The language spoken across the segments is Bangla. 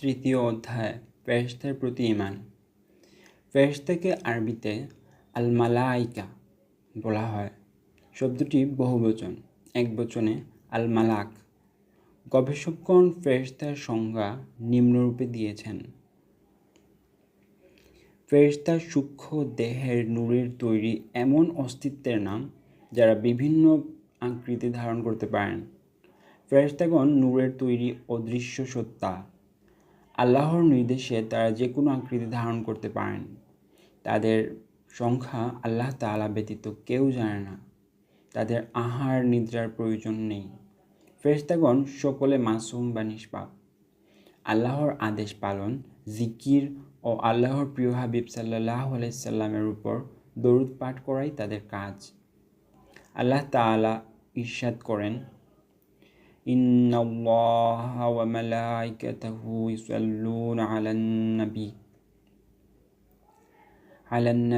তৃতীয় অধ্যায় ফেরেশতার প্রতি ঈমান। ফেরেশতাকে আরবিতে আল মালাইকা বলা হয়। শব্দটি বহুবচন, একবচনে আল মালাক। গবেষকগণ ফেরেশতার সংজ্ঞা নিম্নরূপে দিয়েছেন: ফেরেশতা সূক্ষ্ম দেহের নূরের তৈরি এমন অস্তিত্বের নাম যারা বিভিন্ন আকৃতি ধারণ করতে পারেন। ফেরেশতাগণ নূরের তৈরি অদৃশ্য সত্তা। আল্লাহর নির্দেশে তারা যে কোনো আকৃতি ধারণ করতে পারেন। তাদের সংখ্যা আল্লাহ তাআলা ব্যতীত কেউ জানে না। তাদের আহার নিদ্রার প্রয়োজন নেই। ফেরেশতাগণ সকলে মাসুম বা নিষ্পাপ। আল্লাহর আদেশ পালন, জিকির ও আল্লাহর প্রিয় হাবিব সাল্লাল্লাহু আলাইহি সাল্লামের উপর দরুদ পাঠ করাই তাদের কাজ। আল্লাহ তাআলা ইরশাদ করেন: ইন্নাল্লাহা ওয়া মালাইকাতাহু ইউসাল্লুনা আলান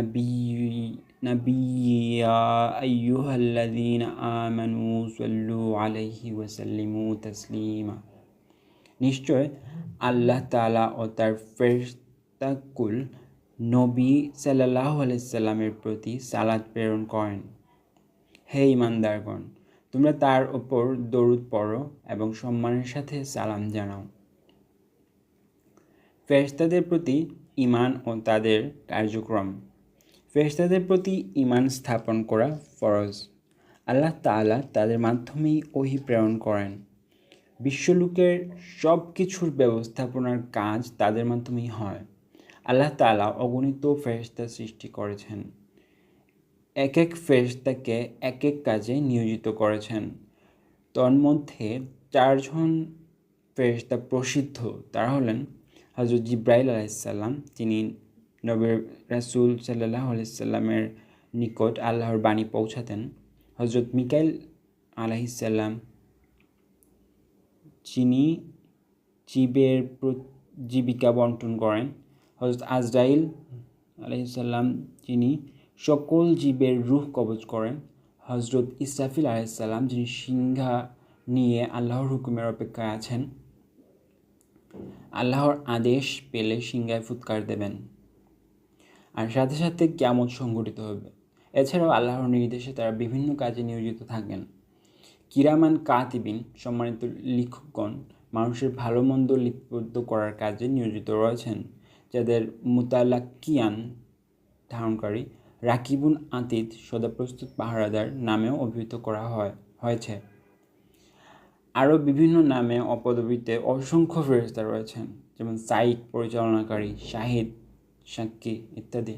নাবিয়্যি ইয়া আইয়ুহাল্লাযীনা আমানু সাল্লু আলাইহি ওয়া সাল্লিমু তাসলিমা। নিশ্চয় আল্লাহ তাআলা ও তার ফেরেশতাকুল নবী সাল্লাল্লাহু আলাইহি সাল্লামের প্রতি সালাত প্রেরণ করেন। হে ঈমানদারগণ, তোমরা তার ওপর দরুদ পড়ো এবং সম্মানের সাথে সালাম জানাও। ফেরেশতাদের প্রতি ঈমান ও তাদের কার্যক্রম। ফেরেশতাদের প্রতি ঈমান স্থাপন করা ফরজ। আল্লাহ তাআলা তাদের মাধ্যমেই ওহী প্রেরণ করেন। বিশ্বলোকের সব কিছুর ব্যবস্থাপনার কাজ তাদের মাধ্যমেই হয়। আল্লাহ তাআলা অগণিত ফেরেশতা সৃষ্টি করেছেন। এক এক ফেরেশতাকে এক এক কাজে নিয়োজিত করেছেন। তন্মধ্যে 4 জন ফেরেশতা প্রসিদ্ধ। তারা হলেন হযরত জিবরাইল আলাইহিস সালাম, যিনি নবী রাসূল সাল্লাল্লাহু আলাইহি সাল্লামের নিকট আল্লাহর বাণী পৌঁছাতেন। হযরত মিকাইল আলাইহিস সালাম, যিনি জীবের জীবিকা বন্টন করেন। হযরত আজরাইল আলাইহিস সালাম, যিনি সকল জীবের রূহ কবজ করেন। হযরত ইসরাফিল আলাইহিস সালাম, যিনি সিংহা নিয়ে আল্লাহর হুকুমের অপেক্ষায় আছেন। আল্লাহর আদেশ পেলে সিংহায় ফুৎকার দেবেন, আর সাথে সাথে কিয়ামত সংঘটিত হবে। এছাড়াও আল্লাহর নির্দেশে তারা বিভিন্ন কাজে নিয়োজিত থাকেন। কিরামান কাতিবিন, সম্মানিত লিখকগণ, মানুষের ভালো মন্দ লিপিবদ্ধ করার কাজে নিয়োজিত রয়েছেন, যাদের মুতালাক্কিয়ান ধারণকারী, রাকিবুন আতিদ, সদাপ্রস্তুত পাহারাদার নামেও অভিহিত করা হয়েছে। আরও বিভিন্ন নামে ও পদবিতে অসংখ্য ফেরেশতা রয়েছেন, যেমন সাইক, পরিচালনাকারী, শাহিদ, সাক্ষী ইত্যাদি।